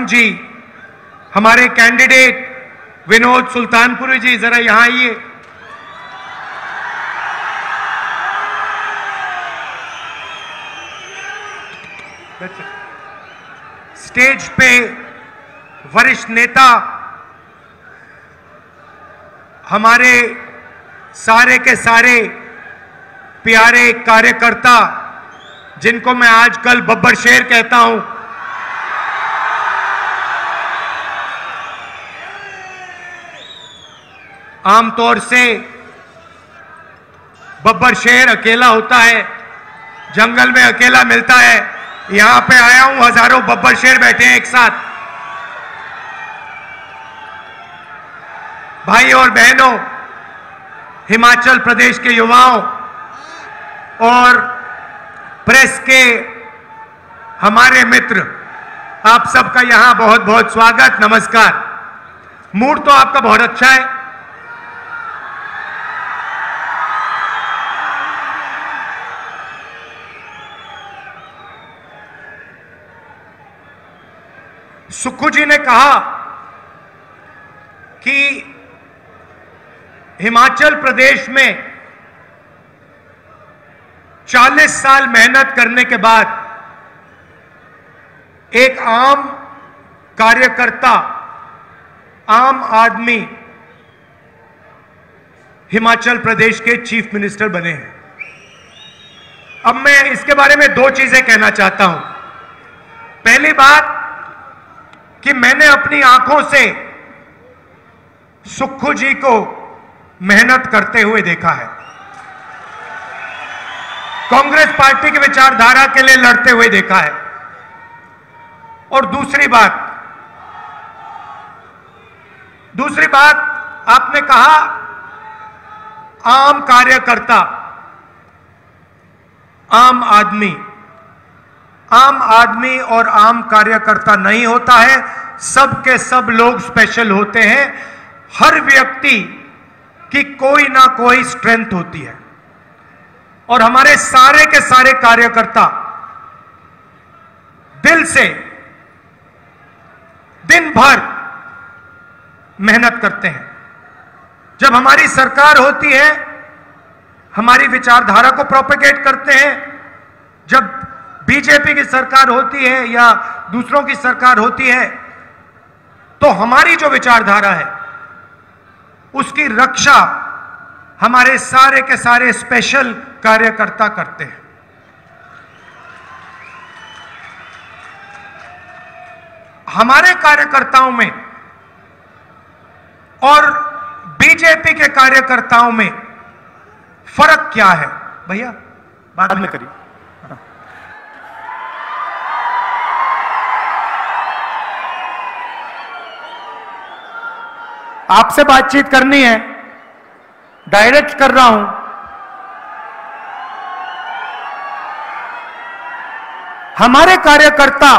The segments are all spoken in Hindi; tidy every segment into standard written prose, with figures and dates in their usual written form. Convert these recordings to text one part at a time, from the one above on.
जी, हमारे कैंडिडेट विनोद सुल्तानपुरी जी, जरा यहां आइए। स्टेज पे वरिष्ठ नेता, हमारे सारे के सारे प्यारे कार्यकर्ता, जिनको मैं आजकल बब्बर शेर कहता हूं, आमतौर से बब्बर शेर अकेला होता है, जंगल में अकेला मिलता है। यहां पे आया हूं, हजारों बब्बर शेर बैठे हैं एक साथ। भाई और बहनों, हिमाचल प्रदेश के युवाओं और प्रेस के हमारे मित्र, आप सबका यहां बहुत बहुत स्वागत, नमस्कार। मूड तो आपका बहुत अच्छा है। सुक्खू जी ने कहा कि हिमाचल प्रदेश में 40 साल मेहनत करने के बाद एक आम कार्यकर्ता, आम आदमी हिमाचल प्रदेश के चीफ मिनिस्टर बने हैं। अब मैं इसके बारे में दो चीजें कहना चाहता हूं। पहली बात कि मैंने अपनी आंखों से सुक्खू जी को मेहनत करते हुए देखा है, कांग्रेस पार्टी की विचारधारा के लिए लड़ते हुए देखा है। और दूसरी बात आपने कहा आम कार्यकर्ता, आम आदमी और आम कार्यकर्ता नहीं होता है, सब के सब लोग स्पेशल होते हैं। हर व्यक्ति की कोई ना कोई स्ट्रेंथ होती है और हमारे सारे के सारे कार्यकर्ता दिल से दिन भर मेहनत करते हैं। जब हमारी सरकार होती है, हमारी विचारधारा को प्रोपेगेट करते हैं। जब बीजेपी की सरकार होती है या दूसरों की सरकार होती है, तो हमारी जो विचारधारा है उसकी रक्षा हमारे सारे के सारे स्पेशल कार्यकर्ता करते हैं। हमारे कार्यकर्ताओं में और बीजेपी के कार्यकर्ताओं में फर्क क्या है? भैया बाद में करिए। आपसे बातचीत करनी है, डायरेक्ट कर रहा हूं। हमारे कार्यकर्ता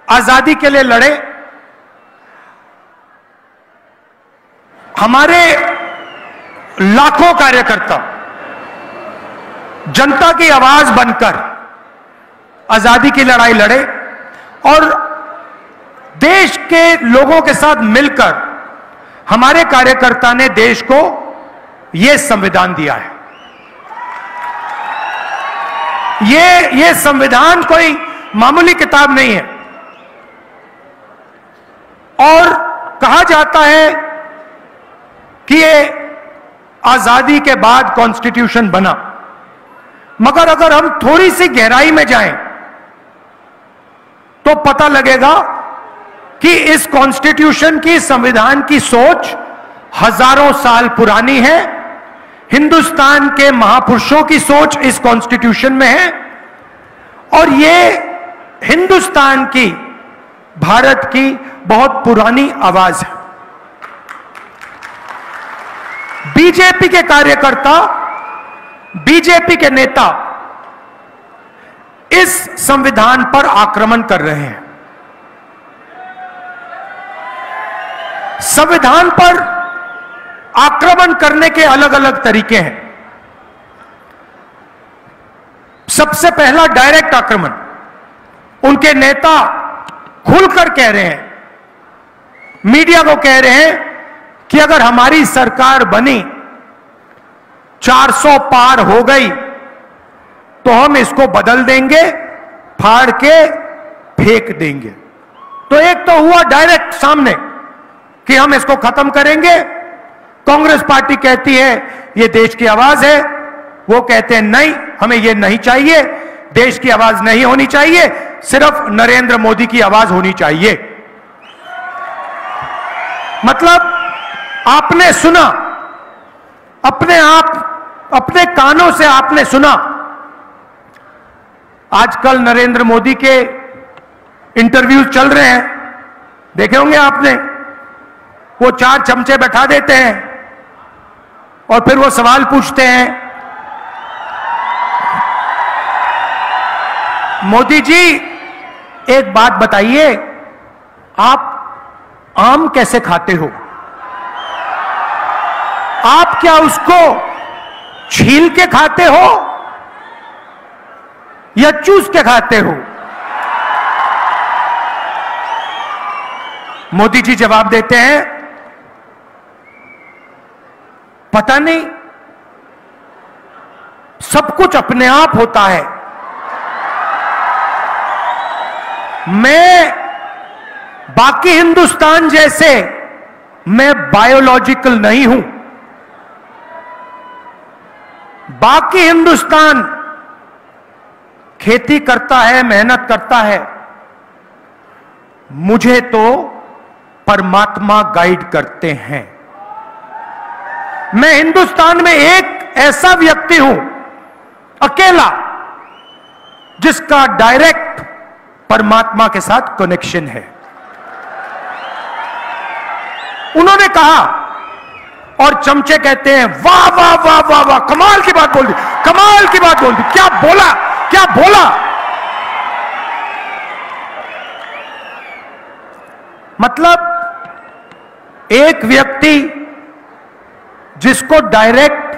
आजादी के लिए लड़े, हमारे लाखों कार्यकर्ता जनता की आवाज बनकर आजादी की लड़ाई लड़े और देश के लोगों के साथ मिलकर हमारे कार्यकर्ता ने देश को यह संविधान दिया है। ये संविधान कोई मामूली किताब नहीं है। और कहा जाता है कि ये आजादी के बाद कॉन्स्टिट्यूशन बना, मगर अगर हम थोड़ी सी गहराई में जाएं तो पता लगेगा कि इस कॉन्स्टिट्यूशन की, संविधान की सोच हजारों साल पुरानी है। हिंदुस्तान के महापुरुषों की सोच इस कॉन्स्टिट्यूशन में है और ये हिंदुस्तान की, भारत की बहुत पुरानी आवाज है। बीजेपी के कार्यकर्ता, बीजेपी के नेता इस संविधान पर आक्रमण कर रहे हैं। संविधान पर आक्रमण करने के अलग अलग तरीके हैं। सबसे पहला डायरेक्ट आक्रमण, उनके नेता खुलकर कह रहे हैं, मीडिया को कह रहे हैं कि अगर हमारी सरकार बनी 400 पार हो गई तो हम इसको बदल देंगे, फाड़ के फेंक देंगे। तो एक तो हुआ डायरेक्ट सामने कि हम इसको खत्म करेंगे। कांग्रेस पार्टी कहती है ये देश की आवाज है, वो कहते हैं नहीं, हमें ये नहीं चाहिए, देश की आवाज नहीं होनी चाहिए, सिर्फ नरेंद्र मोदी की आवाज होनी चाहिए। मतलब आपने सुना, अपने आप अपने कानों से आपने सुना। आजकल नरेंद्र मोदी के इंटरव्यूज चल रहे हैं, देखे होंगे आपने। वो 4 चमचे बैठा देते हैं और फिर वो सवाल पूछते हैं, मोदी जी एक बात बताइए, आप आम कैसे खाते हो? आप क्या उसको छील के खाते हो या चूस के खाते हो? मोदी जी जवाब देते हैं, पता नहीं, सब कुछ अपने आप होता है। मैं बाकी हिंदुस्तान जैसे मैं बायोलॉजिकल नहीं हूं। बाकी हिंदुस्तान खेती करता है, मेहनत करता है, मुझे तो परमात्मा गाइड करते हैं। मैं हिंदुस्तान में एक ऐसा व्यक्ति हूं, अकेला, जिसका डायरेक्ट परमात्मा के साथ कनेक्शन है। उन्होंने कहा और चमचे कहते हैं वाह वाह वाह वाह वाह, कमाल की बात बोल दी, कमाल की बात बोल दी, क्या बोला, क्या बोला। मतलब एक व्यक्ति जिसको डायरेक्ट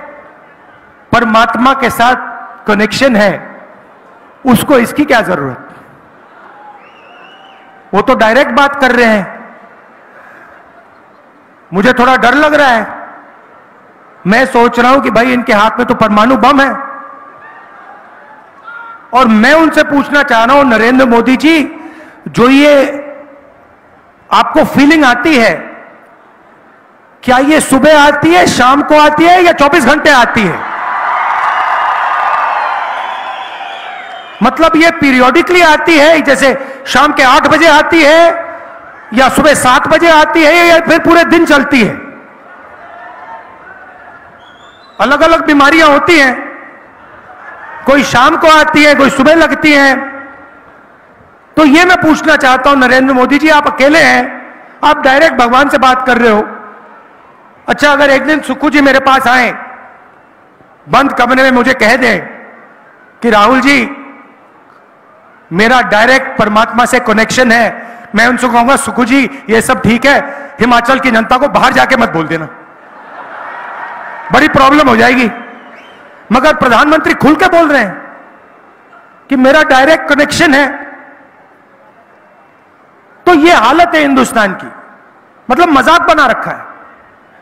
परमात्मा के साथ कनेक्शन है, उसको इसकी क्या जरूरत? वो तो डायरेक्ट बात कर रहे हैं। मुझे थोड़ा डर लग रहा है। मैं सोच रहा हूं कि भाई इनके हाथ में तो परमाणु बम है, और मैं उनसे पूछना चाह रहा हूं, नरेंद्र मोदी जी, जो ये आपको फीलिंग आती है, क्या ये सुबह आती है, शाम को आती है, या 24 घंटे आती है? मतलब ये पीरियोडिकली आती है, जैसे शाम के 8 बजे आती है, या सुबह 7 बजे आती है, या फिर पूरे दिन चलती है? अलग अलग बीमारियां होती हैं, कोई शाम को आती है, कोई सुबह लगती है। तो ये मैं पूछना चाहता हूं नरेंद्र मोदी जी, आप अकेले हैं, आप डायरेक्ट भगवान से बात कर रहे हो। अच्छा, अगर एक दिन सुक्खू जी मेरे पास आए, बंद कमरे में मुझे कह दें कि राहुल जी मेरा डायरेक्ट परमात्मा से कनेक्शन है, मैं उनसे कहूंगा सुक्खू जी ये सब ठीक है, हिमाचल की जनता को बाहर जाके मत बोल देना, बड़ी प्रॉब्लम हो जाएगी। मगर प्रधानमंत्री खुल के बोल रहे हैं कि मेरा डायरेक्ट कनेक्शन है। तो ये हालत है हिंदुस्तान की, मतलब मजाक बना रखा है।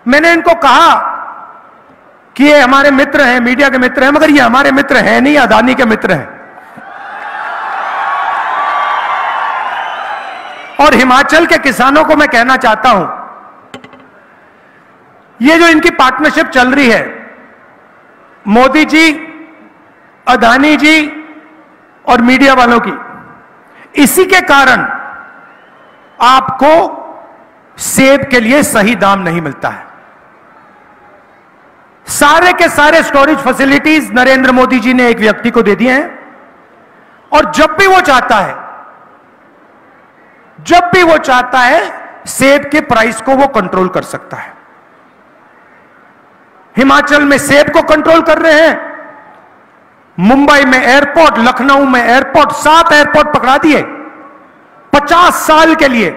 मैंने इनको कहा कि ये हमारे मित्र हैं, मीडिया के मित्र हैं, मगर ये हमारे मित्र हैं नहीं, अदानी के मित्र हैं। और हिमाचल के किसानों को मैं कहना चाहता हूं, ये जो इनकी पार्टनरशिप चल रही है, मोदी जी, अदानी जी और मीडिया वालों की, इसी के कारण आपको सेब के लिए सही दाम नहीं मिलता है। सारे के सारे स्टोरेज फैसिलिटीज नरेंद्र मोदी जी ने एक व्यक्ति को दे दिए हैं, और जब भी वो चाहता है सेब के प्राइस को वो कंट्रोल कर सकता है। हिमाचल में सेब को कंट्रोल कर रहे हैं, मुंबई में एयरपोर्ट, लखनऊ में एयरपोर्ट, 7 एयरपोर्ट पकड़ा दिए 50 साल के लिए।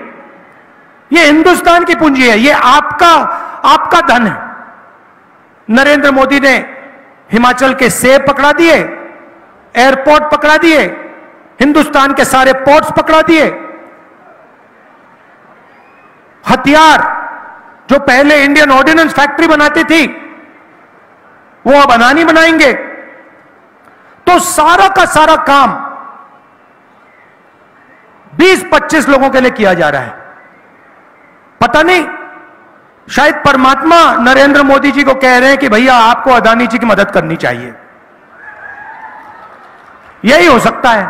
ये हिंदुस्तान की पूंजी है, ये आपका धन है। नरेंद्र मोदी ने हिमाचल के सेब पकड़ा दिए, एयरपोर्ट पकड़ा दिए, हिंदुस्तान के सारे पोर्ट्स पकड़ा दिए, हथियार जो पहले इंडियन ऑर्डिनेंस फैक्ट्री बनाती थी वो अब अदानी बनाएंगे। तो सारा का सारा काम 20-25 लोगों के लिए किया जा रहा है। पता नहीं, शायद परमात्मा नरेंद्र मोदी जी को कह रहे हैं कि भैया आपको अदानी जी की मदद करनी चाहिए। यही हो सकता है।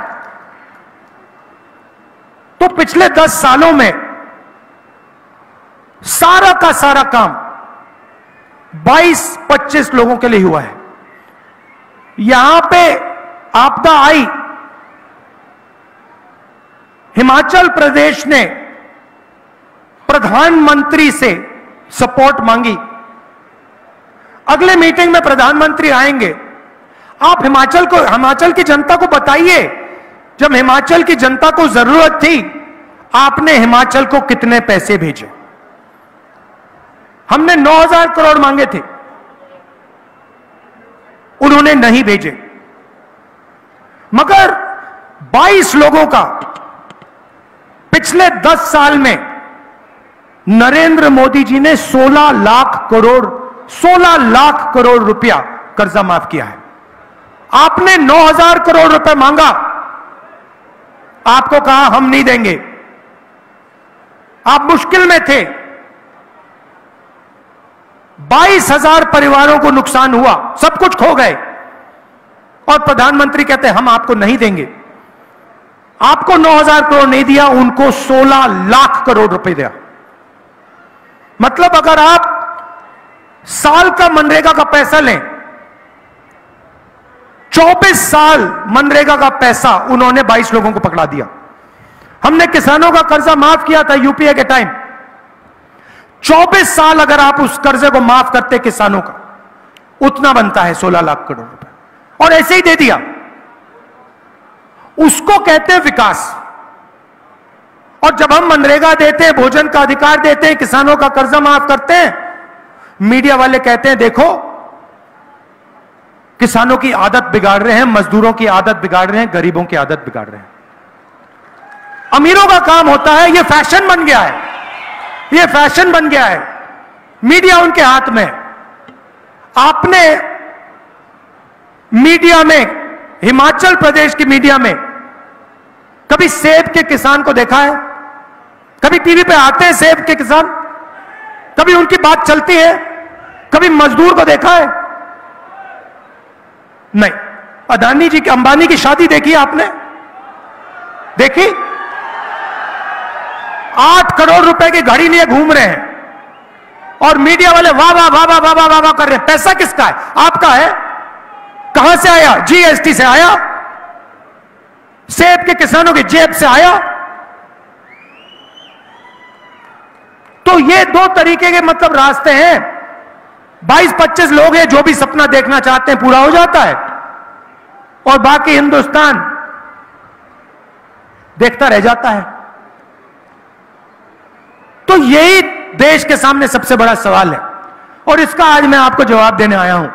तो पिछले 10 सालों में सारा का सारा काम 22-25 लोगों के लिए हुआ है। यहां पे आपदा आई, हिमाचल प्रदेश ने प्रधानमंत्री से सपोर्ट मांगी। अगले मीटिंग में प्रधानमंत्री आएंगे, आप हिमाचल की जनता को बताइए, जब हिमाचल की जनता को जरूरत थी आपने हिमाचल को कितने पैसे भेजे। हमने 9,000 करोड़ मांगे थे, उन्होंने नहीं भेजे, मगर 22 लोगों का पिछले 10 साल में नरेंद्र मोदी जी ने 16 लाख करोड़ रुपया कर्जा माफ किया है। आपने 9,000 करोड़ रुपए मांगा, आपको कहा हम नहीं देंगे। आप मुश्किल में थे, 22,000 परिवारों को नुकसान हुआ, सब कुछ खो गए, और प्रधानमंत्री कहते हैं हम आपको नहीं देंगे। आपको 9,000 करोड़ नहीं दिया, उनको 16 लाख करोड़ रुपए दिया। मतलब अगर आप साल का मनरेगा का पैसा लें, 24 साल मनरेगा का पैसा उन्होंने 22 लोगों को पकड़ा दिया। हमने किसानों का कर्जा माफ किया था यूपीए के टाइम, 24 साल अगर आप उस कर्जे को माफ करते किसानों का, उतना बनता है 16 लाख करोड़ रुपए, और ऐसे ही दे दिया। उसको कहते हैं विकास। और जब हम मनरेगा देते हैं, भोजन का अधिकार देते हैं, किसानों का कर्जा माफ करते हैं, मीडिया वाले कहते हैं देखो किसानों की आदत बिगाड़ रहे हैं, मजदूरों की आदत बिगाड़ रहे हैं, गरीबों की आदत बिगाड़ रहे हैं। अमीरों का काम होता है, यह फैशन बन गया है, यह फैशन बन गया है, मीडिया उनके हाथ में। आपने मीडिया में, हिमाचल प्रदेश की मीडिया में कभी सेब के किसान को देखा है? कभी टीवी पे आते हैं सेब के किसान? कभी उनकी बात चलती है? कभी मजदूर को देखा है? नहीं। अदानी जी की, अंबानी की शादी देखी आपने? देखी? 8 करोड़ रुपए की घड़ी लिए घूम रहे हैं, और मीडिया वाले वाह वाह वाह वाह वाह वाह वाह वाह कर रहे हैं। पैसा किसका है? आपका है। कहां से आया? जीएसटी से आया, सेब के किसानों की जेब से आया। तो ये 2 तरीके के मतलब रास्ते हैं। 22-25 लोग हैं जो भी सपना देखना चाहते हैं पूरा हो जाता है, और बाकी हिंदुस्तान देखता रह जाता है। तो यही देश के सामने सबसे बड़ा सवाल है, और इसका आज मैं आपको जवाब देने आया हूं।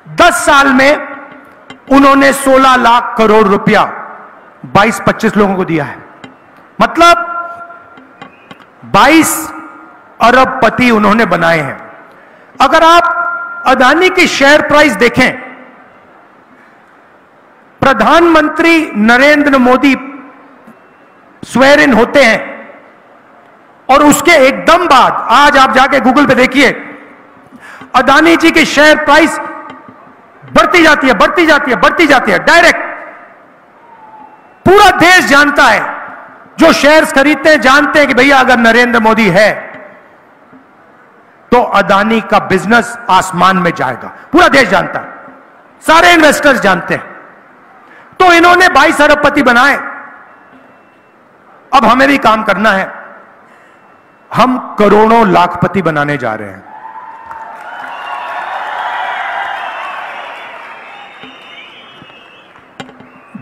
10 साल में उन्होंने 16 लाख करोड़ रुपया 22-25 लोगों को दिया है, मतलब 22 अरबपति उन्होंने बनाए हैं। अगर आप अदानी की शेयर प्राइस देखें, प्रधानमंत्री नरेंद्र मोदी स्वेर इन होते हैं और उसके एकदम बाद आज आप जाके गूगल पे देखिए, अदानी जी की शेयर प्राइस बढ़ती जाती है, बढ़ती जाती है, बढ़ती जाती है। डायरेक्ट पूरा देश जानता है, जो शेयर्स खरीदते हैं जानते हैं कि भैया अगर नरेंद्र मोदी है तो अदानी का बिजनेस आसमान में जाएगा। पूरा देश जानता है, सारे इन्वेस्टर्स जानते हैं। तो इन्होंने 22 अरबपति बनाए। अब हमें भी काम करना है, हम करोड़ों लाखपति बनाने जा रहे हैं।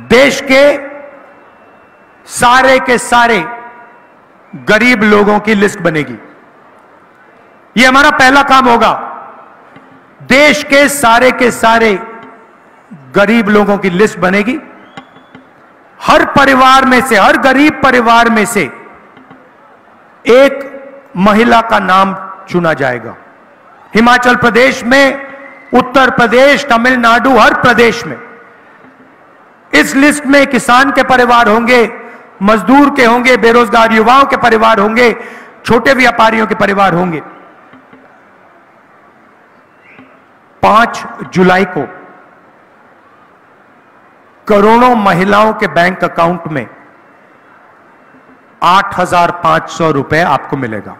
देश के सारे गरीब लोगों की लिस्ट बनेगी। यह हमारा पहला काम होगा। देश के सारे गरीब लोगों की लिस्ट बनेगी। हर परिवार में से, हर गरीब परिवार में से एक महिला का नाम चुना जाएगा। हिमाचल प्रदेश में, उत्तर प्रदेश, तमिलनाडु, हर प्रदेश में इस लिस्ट में किसान के परिवार होंगे, मजदूर के होंगे, बेरोजगार युवाओं के परिवार होंगे, छोटे व्यापारियों के परिवार होंगे। 5 जुलाई को करोड़ों महिलाओं के बैंक अकाउंट में 8,500 रुपए आपको मिलेगा।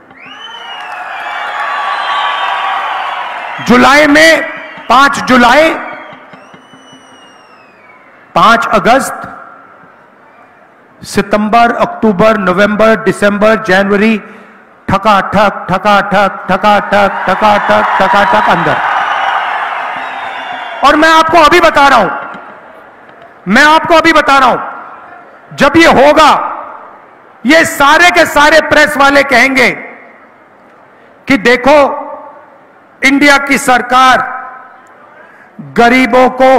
जुलाई में 5 जुलाई, 5 अगस्त, सितंबर, अक्टूबर, नवंबर, दिसंबर, जनवरी, ठकाठक ठकाठक ठकाठक ठकाठक ठकाठक अंदर। और मैं आपको अभी बता रहा हूं, जब ये होगा, ये सारे के सारे प्रेस वाले कहेंगे कि देखो, इंडिया की सरकार गरीबों को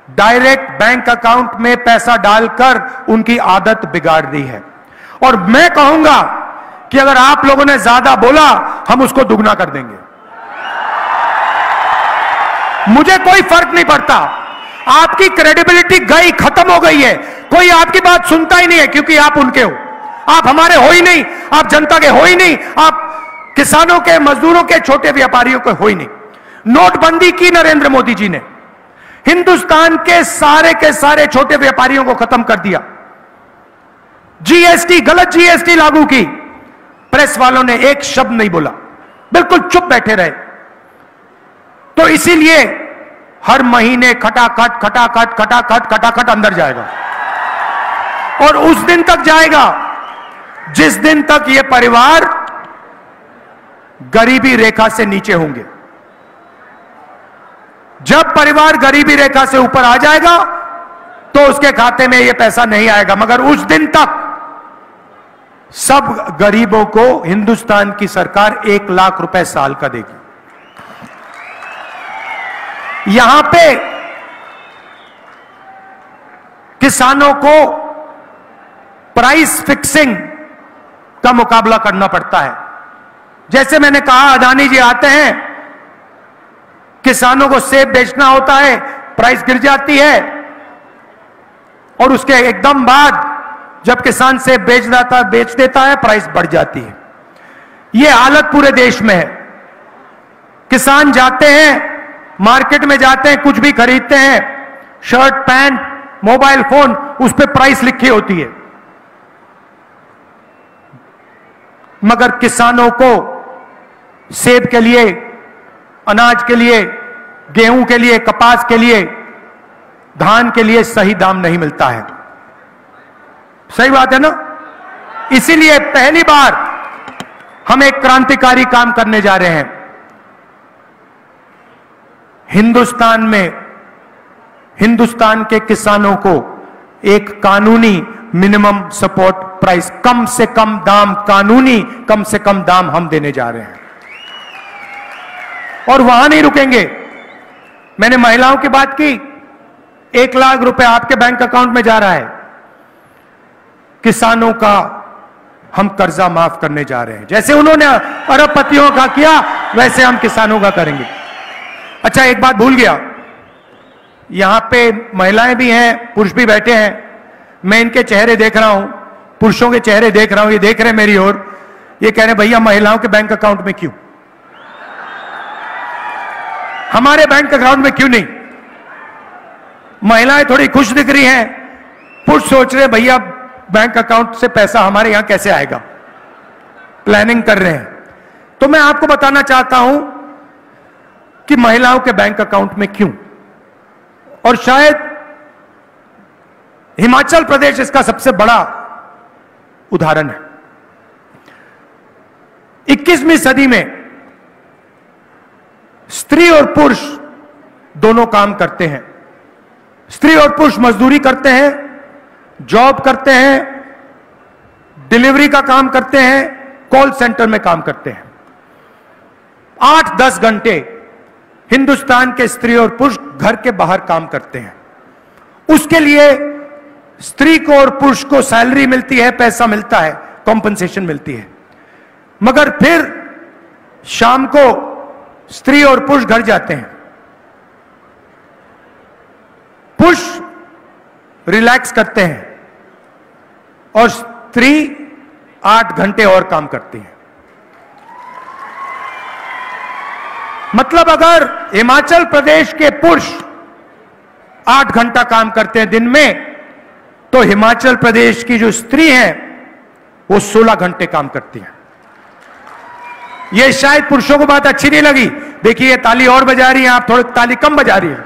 डायरेक्ट बैंक अकाउंट में पैसा डालकर उनकी आदत बिगाड़ दी है। और मैं कहूंगा कि अगर आप लोगों ने ज्यादा बोला, हम उसको दुगना कर देंगे। मुझे कोई फर्क नहीं पड़ता। आपकी क्रेडिबिलिटी गई, खत्म हो गई है। कोई आपकी बात सुनता ही नहीं है, क्योंकि आप उनके हो। आप हमारे हो ही नहीं, आप जनता के हो ही नहीं, आप किसानों के, मजदूरों के, छोटे व्यापारियों के हो ही नहीं। नोटबंदी की नरेंद्र मोदी जी ने, हिंदुस्तान के सारे छोटे व्यापारियों को खत्म कर दिया। जीएसटी, गलत जीएसटी लागू की, प्रेस वालों ने एक शब्द नहीं बोला, बिल्कुल चुप बैठे रहे। तो इसीलिए हर महीने खटाखट खटाखट खटाखट खटाखट अंदर जाएगा, और उस दिन तक जाएगा जिस दिन तक ये परिवार गरीबी रेखा से नीचे होंगे। जब परिवार गरीबी रेखा से ऊपर आ जाएगा तो उसके खाते में यह पैसा नहीं आएगा, मगर उस दिन तक सब गरीबों को हिंदुस्तान की सरकार 1 लाख रुपए साल का देगी। यहां पे किसानों को प्राइस फिक्सिंग का मुकाबला करना पड़ता है। जैसे मैंने कहा, अदानी जी आते हैं, किसानों को सेब बेचना होता है, प्राइस गिर जाती है, और उसके एकदम बाद जब किसान सेब बेच देता है, प्राइस बढ़ जाती है। यह हालत पूरे देश में है। किसान जाते हैं, मार्केट में जाते हैं, कुछ भी खरीदते हैं, शर्ट, पैंट, मोबाइल फोन, उस पर प्राइस लिखी होती है, मगर किसानों को सेब के लिए, अनाज के लिए, गेहूं के लिए, कपास के लिए, धान के लिए सही दाम नहीं मिलता है। सही बात है ना? इसीलिए पहली बार हम एक क्रांतिकारी काम करने जा रहे हैं। हिंदुस्तान में, हिंदुस्तान के किसानों को एक कानूनी मिनिमम सपोर्ट प्राइस, कम से कम दाम, कानूनी कम से कम दाम हम देने जा रहे हैं। और वहां नहीं रुकेंगे। मैंने महिलाओं की बात की, 1 लाख रुपए आपके बैंक अकाउंट में जा रहा है। किसानों का हम कर्जा माफ करने जा रहे हैं। जैसे उन्होंने अरबपतियों का किया, वैसे हम किसानों का करेंगे। अच्छा, एक बात भूल गया, यहां पे महिलाएं भी हैं, पुरुष भी बैठे हैं। मैं इनके चेहरे देख रहा हूं, पुरुषों के चेहरे देख रहा हूं, ये देख रहे हैं मेरी ओर, ये कह रहे हैं भैया महिलाओं के बैंक अकाउंट में क्यों, हमारे बैंक अकाउंट में क्यों नहीं? महिलाएं थोड़ी खुश दिख रही हैं, पुरुष सोच रहे भैया बैंक अकाउंट से पैसा हमारे यहां कैसे आएगा, प्लानिंग कर रहे हैं। तो मैं आपको बताना चाहता हूं कि महिलाओं के बैंक अकाउंट में क्यों, और शायद हिमाचल प्रदेश इसका सबसे बड़ा उदाहरण है। 21वीं सदी में स्त्री और पुरुष दोनों काम करते हैं। स्त्री और पुरुष मजदूरी करते हैं, जॉब करते हैं, डिलीवरी का काम करते हैं, कॉल सेंटर में काम करते हैं। 8-10 घंटे हिंदुस्तान के स्त्री और पुरुष घर के बाहर काम करते हैं। उसके लिए स्त्री को और पुरुष को सैलरी मिलती है, पैसा मिलता है, कॉम्पनसेशन मिलती है। मगर फिर शाम को स्त्री और पुरुष घर जाते हैं। पुरुष रिलैक्स करते हैं और स्त्री 8 घंटे और काम करती है। मतलब अगर हिमाचल प्रदेश के पुरुष 8 घंटा काम करते हैं दिन में, तो हिमाचल प्रदेश की जो स्त्री है वो 16 घंटे काम करती है। ये शायद पुरुषों को बात अच्छी नहीं लगी। देखिए ताली और बजा रही है, आप थोड़ी ताली कम बजा रही है।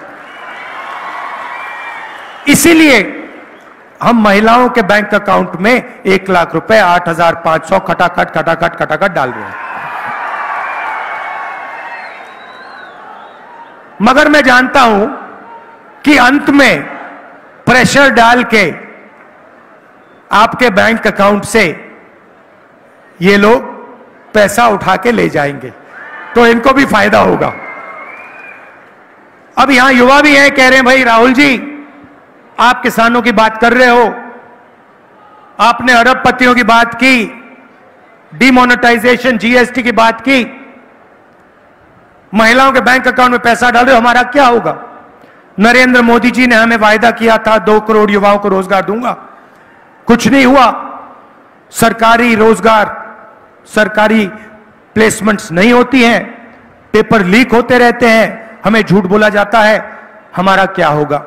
इसीलिए हम महिलाओं के बैंक अकाउंट में 1 लाख रुपए 8,500 खटाखट डाल रहे हैं। मगर मैं जानता हूं कि अंत में प्रेशर डाल के आपके बैंक अकाउंट से ये लोग पैसा उठा के ले जाएंगे, तो इनको भी फायदा होगा। अब यहां युवा भी हैं, कह रहे हैं भाई राहुल जी आप किसानों की बात कर रहे हो, आपने अरबपतियों की बात की, डिमोनेटाइजेशन जीएसटी की बात की, महिलाओं के बैंक अकाउंट में पैसा डाल रहे हो, हमारा क्या होगा? नरेंद्र मोदी जी ने हमें वायदा किया था 2 करोड़ युवाओं को रोजगार दूंगा, कुछ नहीं हुआ। सरकारी रोजगार, सरकारी प्लेसमेंट्स नहीं होती हैं, पेपर लीक होते रहते हैं, हमें झूठ बोला जाता है, हमारा क्या होगा?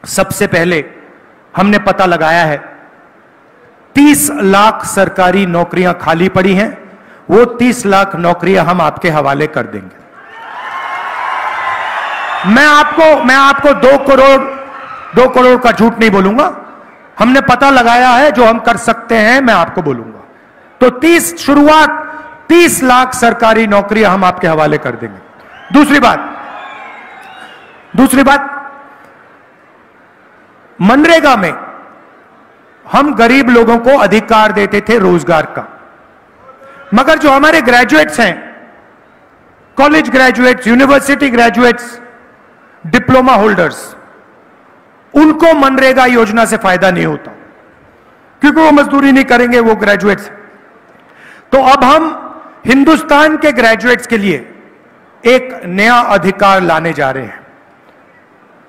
सबसे पहले हमने पता लगाया है 30 लाख सरकारी नौकरियां खाली पड़ी हैं, वो 30 लाख नौकरियां हम आपके हवाले कर देंगे। मैं आपको 2 करोड़ का झूठ नहीं बोलूंगा, हमने पता लगाया है, जो हम कर सकते हैं मैं आपको बोलूंगा। तो 30 लाख सरकारी नौकरियां हम आपके हवाले कर देंगे। दूसरी बात, मनरेगा में हम गरीब लोगों को अधिकार देते थे रोजगार का, मगर जो हमारे ग्रेजुएट्स हैं, college graduates, university graduates, diploma holders, उनको मनरेगा योजना से फायदा नहीं होता, क्योंकि वो मजदूरी नहीं करेंगे, वो ग्रेजुएट्स। तो अब हम हिंदुस्तान के ग्रेजुएट्स के लिए एक नया अधिकार लाने जा रहे हैं।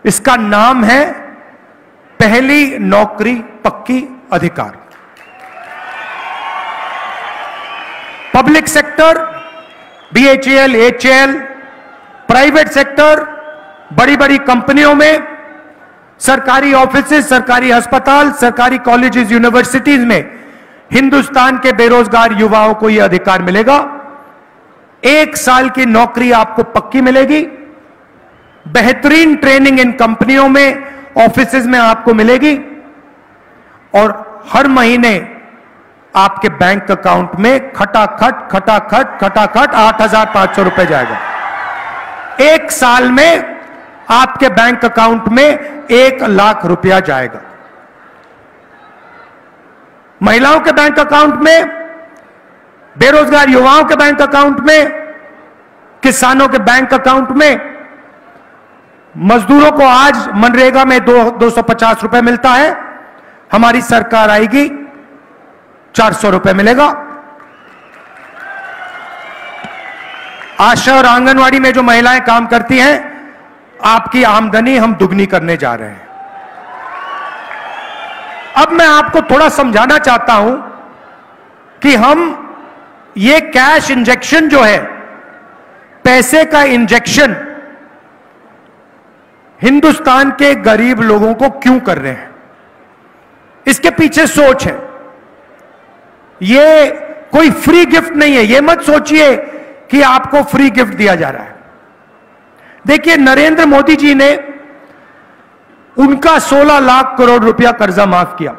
इसका नाम है पहली नौकरी पक्की अधिकार। Public sector, BHEL, HAL, private sector, बड़ी बड़ी कंपनियों में, सरकारी ऑफिसेज, सरकारी अस्पताल, सरकारी कॉलेजेस, यूनिवर्सिटीज में हिंदुस्तान के बेरोजगार युवाओं को यह अधिकार मिलेगा। 1 साल की नौकरी आपको पक्की मिलेगी, बेहतरीन ट्रेनिंग इन कंपनियों में, ऑफिसेज में आपको मिलेगी, और हर महीने आपके बैंक अकाउंट में खटाखट 8,500 रुपए जाएगा। 1 साल में आपके बैंक अकाउंट में 1 लाख रुपया जाएगा। महिलाओं के बैंक अकाउंट में, बेरोजगार युवाओं के बैंक अकाउंट में, किसानों के बैंक अकाउंट में। मजदूरों को आज मनरेगा में 250 रुपए मिलता है, हमारी सरकार आएगी 400 रुपए मिलेगा। आशा और आंगनवाड़ी में जो महिलाएं काम करती हैं, आपकी आमदनी हम दुगनी करने जा रहे हैं। अब मैं आपको थोड़ा समझाना चाहता हूं कि हम ये कैश इंजेक्शन जो है, पैसे का इंजेक्शन हिंदुस्तान के गरीब लोगों को क्यों कर रहे हैं, इसके पीछे सोच है। ये कोई फ्री गिफ्ट नहीं है, ये मत सोचिए कि आपको फ्री गिफ्ट दिया जा रहा है। देखिए नरेंद्र मोदी जी ने उनका 16 लाख करोड़ रुपया कर्जा माफ किया,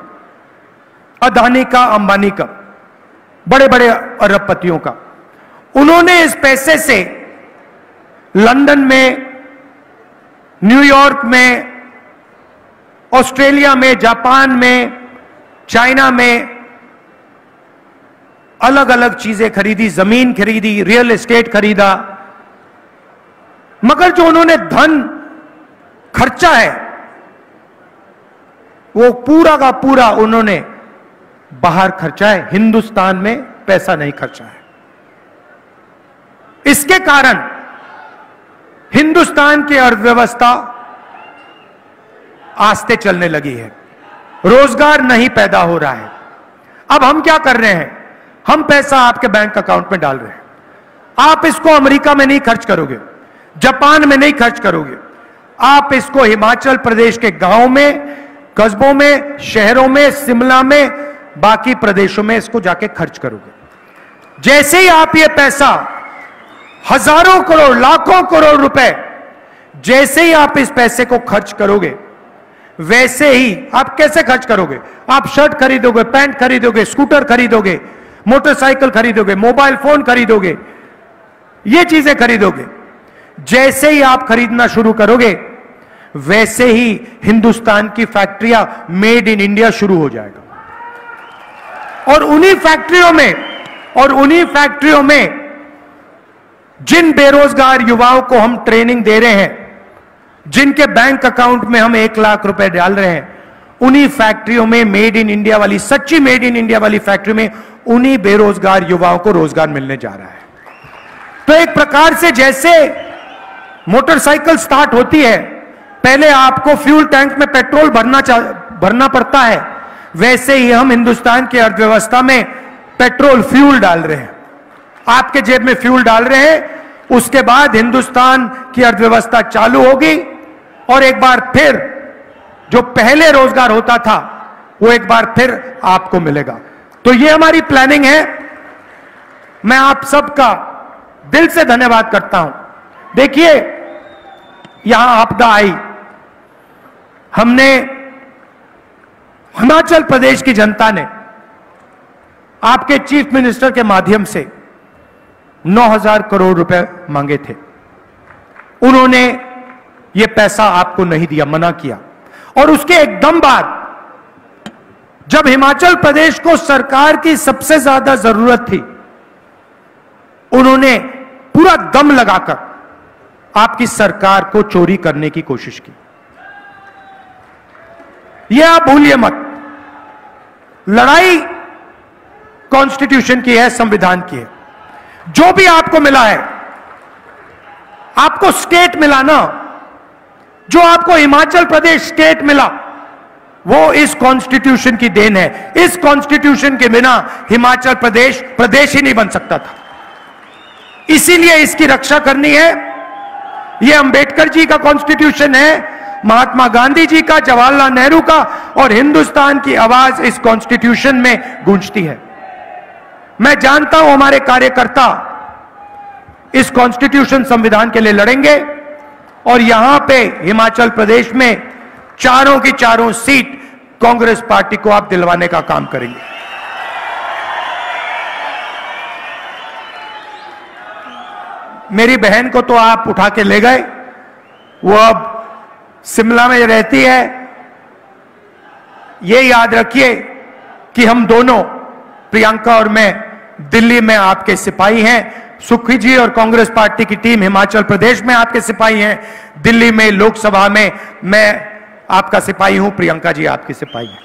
अदानी का, अंबानी का, बड़े बड़े अरबपतियों का। उन्होंने इस पैसे से लंदन में, न्यूयॉर्क में, ऑस्ट्रेलिया में, जापान में, चाइना में अलग अलग चीजें खरीदी, जमीन खरीदी, रियल एस्टेट खरीदा। मगर जो उन्होंने धन खर्चा है वो पूरा का पूरा उन्होंने बाहर खर्चा है, हिंदुस्तान में पैसा नहीं खर्चा है। इसके कारण हिंदुस्तान की अर्थव्यवस्था आस्ते चलने लगी है, रोजगार नहीं पैदा हो रहा है। अब हम क्या कर रहे हैं, हम पैसा आपके बैंक अकाउंट में डाल रहे हैं। आप इसको अमेरिका में नहीं खर्च करोगे, जापान में नहीं खर्च करोगे, आप इसको हिमाचल प्रदेश के गांव में, कस्बों में, शहरों में, शिमला में, बाकी प्रदेशों में इसको जाके खर्च करोगे। जैसे ही आप ये पैसा हजारों करोड़, लाखों करोड़ रुपए, जैसे ही आप इस पैसे को खर्च करोगे, वैसे ही आप कैसे खर्च करोगे? आप शर्ट खरीदोगे, पैंट खरीदोगे, स्कूटर खरीदोगे, मोटरसाइकिल खरीदोगे, मोबाइल फोन खरीदोगे, ये चीजें खरीदोगे। जैसे ही आप खरीदना शुरू करोगे, वैसे ही हिंदुस्तान की फैक्ट्रियां मेड इन इंडिया शुरू हो जाएगा। और उन्हीं फैक्ट्रियों में जिन बेरोजगार युवाओं को हम ट्रेनिंग दे रहे हैं, जिनके बैंक अकाउंट में हम 1 लाख रुपए डाल रहे हैं, उन्हीं फैक्ट्रियों में मेड इन इंडिया वाली, सच्ची मेड इन इंडिया वाली फैक्ट्री में उन्हीं बेरोजगार युवाओं को रोजगार मिलने जा रहा है। तो एक प्रकार से जैसे मोटरसाइकिल स्टार्ट होती है, पहले आपको फ्यूल टैंक में पेट्रोल भरना पड़ता है, वैसे ही हम हिंदुस्तान की अर्थव्यवस्था में पेट्रोल, फ्यूल डाल रहे हैं। आपके जेब में फ्यूल डाल रहे हैं, उसके बाद हिंदुस्तान की अर्थव्यवस्था चालू होगी और एक बार फिर जो पहले रोजगार होता था वो एक बार फिर आपको मिलेगा। तो ये हमारी प्लानिंग है। मैं आप सबका दिल से धन्यवाद करता हूं। देखिए, यहां आपदा आई, हमने, हिमाचल प्रदेश की जनता ने आपके चीफ मिनिस्टर के माध्यम से 9,000 करोड़ रुपए मांगे थे। उन्होंने यह पैसा आपको नहीं दिया, मना किया। और उसके एकदम बाद जब हिमाचल प्रदेश को सरकार की सबसे ज्यादा जरूरत थी, उन्होंने पूरा दम लगाकर आपकी सरकार को चोरी करने की कोशिश की। यह आप भूलिए मत। लड़ाई कॉन्स्टिट्यूशन की है, संविधान की है। जो भी आपको मिला है, आपको स्टेट मिला ना, जो आपको हिमाचल प्रदेश स्टेट मिला, वो इस कॉन्स्टिट्यूशन की देन है। इस कॉन्स्टिट्यूशन के बिना हिमाचल प्रदेश प्रदेश ही नहीं बन सकता था। इसीलिए इसकी रक्षा करनी है। यह अंबेडकर जी का कॉन्स्टिट्यूशन है, महात्मा गांधी जी का, जवाहरलाल नेहरू का, और हिंदुस्तान की आवाज इस कॉन्स्टिट्यूशन में गूंजती है। मैं जानता हूं हमारे कार्यकर्ता इस कॉन्स्टिट्यूशन, संविधान के लिए लड़ेंगे और यहां पे हिमाचल प्रदेश में चारों की चारों सीट कांग्रेस पार्टी को आप दिलवाने का काम करेंगे। मेरी बहन को तो आप उठा के ले गए, वो अब शिमला में रहती है। ये याद रखिए कि हम दोनों, प्रियंका और मैं, दिल्ली में आपके सिपाही हैं। सुखी जी और कांग्रेस पार्टी की टीम हिमाचल प्रदेश में आपके सिपाही हैं। दिल्ली में लोकसभा में मैं आपका सिपाही हूं, प्रियंका जी आपकी सिपाही हैं।